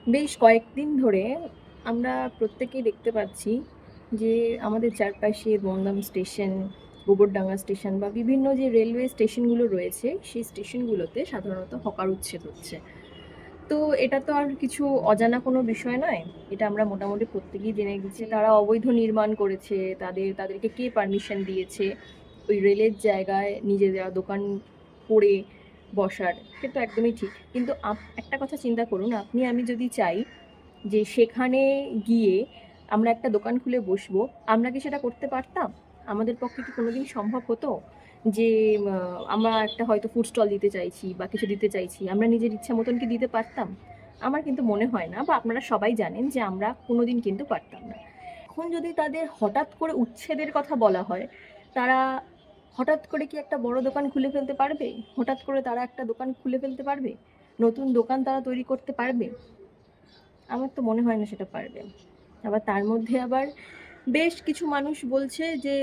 বেশ কয়েকদিন ধরে আমরা প্রত্যেকেই দেখতে পাচ্ছি যে আমাদের চারপাশে দমদম স্টেশন, গোবরডাঙ্গা স্টেশন বা বিভিন্ন যে রেলওয়ে স্টেশনগুলো রয়েছে সেই স্টেশনগুলোতে সাধারণত হকার উচ্ছেদ হচ্ছে। তো এটা তো আর কিছু অজানা কোনো বিষয় নয়। এটা আমরা মোটামুটি প্রত্যেকেই জেনে গেছি। তারা অবৈধ নির্মাণ করেছে, তাদেরকে কে পারমিশন দিয়েছে ওই রেলের জায়গায় নিজেরা দোকান করে বসার, সে তো একদমই ঠিক। কিন্তু একটা কথা চিন্তা করুন, আপনি আমি যদি চাই যে সেখানে গিয়ে আমরা একটা দোকান খুলে বসবো, আমরা কি সেটা করতে পারতাম? আমাদের পক্ষে কি কোনোদিন সম্ভব হতো যে আমরা একটা হয়তো ফুড স্টল দিতে চাইছি বা কিছু দিতে চাইছি, আমরা নিজের ইচ্ছা মতন কি দিতে পারতাম? আমার কিন্তু মনে হয় না, বা আপনারা সবাই জানেন যে আমরা কোনোদিন কিন্তু পারতাম না। এখন যদি তাদের হঠাৎ করে উচ্ছেদের কথা বলা হয়, তারা হঠাৎ করে কি একটা বড় দোকান খুলে ফেলতে পারবে? হঠাৎ করে তারা একটা দোকান খুলে ফেলতে পারবে? নতুন দোকান তারা তৈরি করতে পারবে? আমার তো মনে হয় না সেটা পারবে। আবার তার মধ্যে আবার বেশ কিছু মানুষ বলছে যে,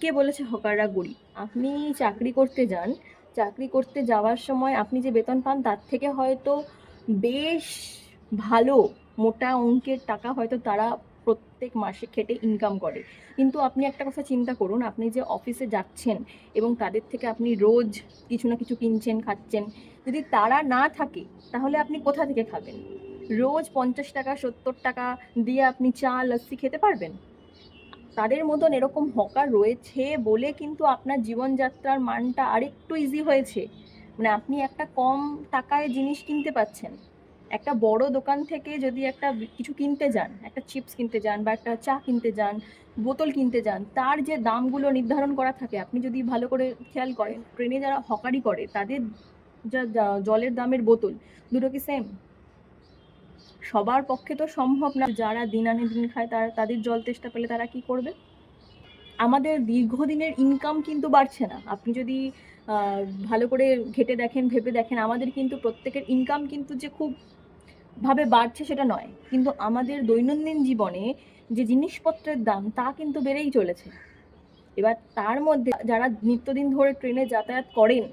কে বলেছে হকাররা গরিব? আপনি চাকরি করতে যান, চাকরি করতে যাওয়ার সময় আপনি যে বেতন পান তার থেকে হয়তো বেশ ভালো মোটা অঙ্কের টাকা হয়তো তারা প্রত্যেক মাসে খেটে ইনকাম করে। কিন্তু আপনি একটা কথা চিন্তা করুন, আপনি যে অফিসে যাচ্ছেন এবং তাদের থেকে আপনি রোজ কিছু না কিছু কিনছেন, খাচ্ছেন। যদি তারা না থাকে তাহলে আপনি কোথা থেকে খাবেন? রোজ 50 টাকা 70 টাকা দিয়ে আপনি চা লস্যি খেতে পারবেন? তাদের মতন এরকম হকার রয়েছে বলে কিন্তু আপনার জীবনযাত্রার মানটা আরেকটু ইজি হয়েছে। মানে আপনি একটা কম টাকায় জিনিস কিনতে পাচ্ছেন। একটা বড় দোকান থেকে যদি একটা কিছু কিনতে যান, একটা চিপস কিনতে যান বা একটা চা কিনতে যান, বোতল কিনতে যান, তার যে দামগুলো নির্ধারণ করা থাকে, আপনি যদি ভালো করে খেয়াল করেন, ট্রেনে যারা হকারি করে তাদের যা জলের দামের বোতল, দুটো কি সেম? সবার পক্ষে তো সম্ভব না। যারা দিন আনে দিন খায় তাদের জল তেষ্টা পেলে তারা কি করবে? আমাদের দীর্ঘদিনের ইনকাম কিন্তু বাড়ছে না। আপনি যদি ভালো করে ঘেঁটে দেখেন, ভেবে দেখেন, আমাদের কিন্তু প্রত্যেকের ইনকাম কিন্তু যে খুব ভাবে বাড়ছে সেটা নয়। কিন্তু আমাদের দৈনন্দিন জীবনে যে জিনিসপত্রের দাম তা কিন্তু বেড়েই চলেছে। এবার তার মধ্যে যারা নিত্যদিন ধরে ট্রেনে যাতায়াত করেন,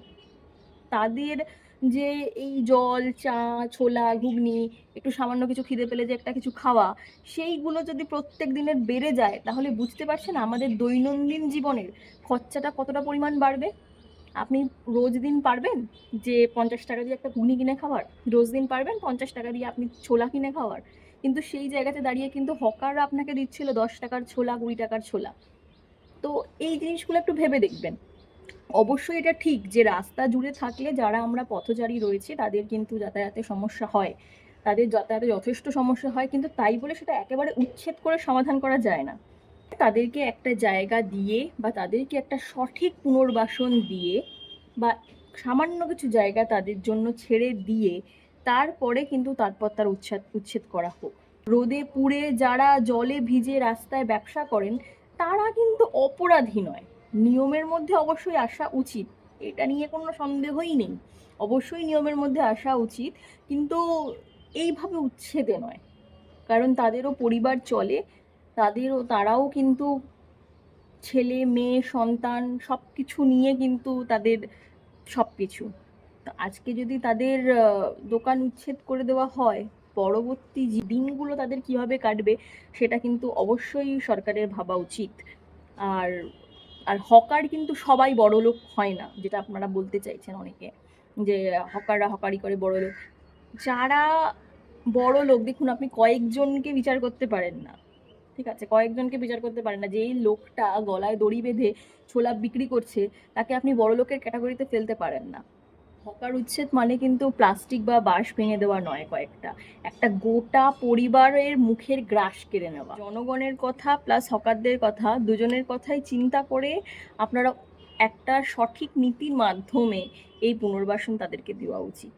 তাদের যে এই জল, চা, ছোলা, ঘুগনি, একটু সামান্য কিছু খিদে পেলে যে একটা কিছু খাওয়া, সেইগুলো যদি প্রত্যেক দিনের বেড়ে যায়, তাহলে বুঝতে পারছেন আমাদের দৈনন্দিন জীবনের খরচাটা কতটা পরিমাণ বাড়বে? আপনি রোজ দিন পারবেন যে 50 টাকা দিয়ে একটা ঘুগনি কিনে খাওয়ার? রোজ দিন পারবেন 50 টাকা দিয়ে আপনি ছোলা কিনে খাওয়ার? কিন্তু সেই জায়গাতে দাঁড়িয়ে কিন্তু হকাররা আপনাকে দিচ্ছিল 10 টাকার ছোলা, 20 টাকার ছোলা। তো এই জিনিসগুলো একটু ভেবে দেখবেন। অবশ্যই এটা ঠিক যে রাস্তা জুড়ে থাকলে যারা আমরা পথচারী রয়েছি তাদের কিন্তু যাতায়াতে সমস্যা হয়। তাদের যাতায়াতে যথেষ্ট সমস্যা হয়, কিন্তু তাই বলে সেটা একেবারে উচ্ছেদ করে সমাধান করা যায় না। তাদেরকে একটা জায়গা দিয়ে বা তাদেরকে একটা সঠিক পুনর্বাসন দিয়ে বা সামান্য কিছু জায়গা তাদের জন্য ছেড়ে দিয়ে তারপরে কিন্তু তারপর তার উচ্ছেদ করা হোক। রোদে পুড়ে যারা জলে ভিজে রাস্তায় ব্যবসা করেন, তারা কিন্তু অপরাধী নয়। নিয়মের মধ্যে অবশ্যই আসা উচিত, এটা নিয়ে কোনো সন্দেহই নেই। অবশ্যই নিয়মের মধ্যে আসা উচিত, কিন্তু এইভাবে উচ্ছেদে নয়। কারণ তাদেরও পরিবার চলে, তারাও কিন্তু ছেলে মেয়ে সন্তান সব কিছু নিয়ে কিন্তু তাদের সব কিছু। তো আজকে যদি তাদের দোকান উচ্ছেদ করে দেওয়া হয়, পরবর্তী দিনগুলো তাদের কিভাবে কাটবে সেটা কিন্তু অবশ্যই সরকারের ভাবা উচিত। আর আর হকার কিন্তু সবাই বড়লোক হয় না, যেটা আপনারা বলতে চাইছেন অনেকে, যে হকাররা হকারি করে বড়লোক। যারা বড়লোক, দেখুন আপনি কয়েকজনকে বিচার করতে পারেন না। ঠিক আছে, কয়েকজনকে বিচার করতে পারেন না। যেই লোকটা গলায় দড়ি বেঁধে ছোলা বিক্রি করছে, তাকে আপনি বড়লোকের ক্যাটাগরিতে ফেলতে পারেন না। হকার উচ্ছেদ মানে কিন্তু প্লাস্টিক বা বাঁশ ভেঙে দেওয়া নয় কয়েকটা, একটা গোটা পরিবারের মুখের গ্রাস কেড়ে নেওয়া। জনগণের কথা প্লাস হকারদের কথা, দুজনের কথাই চিন্তা করে আপনারা একটা সঠিক নীতির মাধ্যমে এই পুনর্বাসন তাদেরকে দেওয়া উচিত,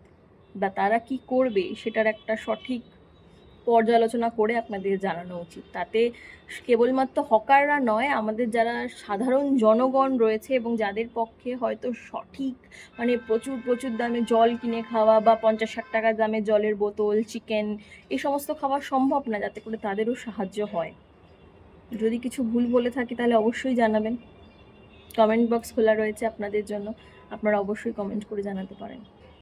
বা তারা কি করবে সেটার একটা সঠিক পর্যালোচনা করে আপনাদের জানানো উচিত। তাতে কেবলমাত্র হকাররা নয়, আমাদের যারা সাধারণ জনগণ রয়েছে এবং যাদের পক্ষে হয়তো সঠিক মানে প্রচুর প্রচুর দামে জল কিনে খাওয়া বা 50-60 টাকা দামে জলের বোতল, চিকেন, এই সমস্ত খাওয়া সম্ভব না, যাতে করে তাদেরও সাহায্য হয়। যদি কিছু ভুল বলে থাকি তাহলে অবশ্যই জানাবেন। কমেন্ট বক্স খোলা রয়েছে আপনাদের জন্য, আপনারা অবশ্যই কমেন্ট করে জানাতে পারেন।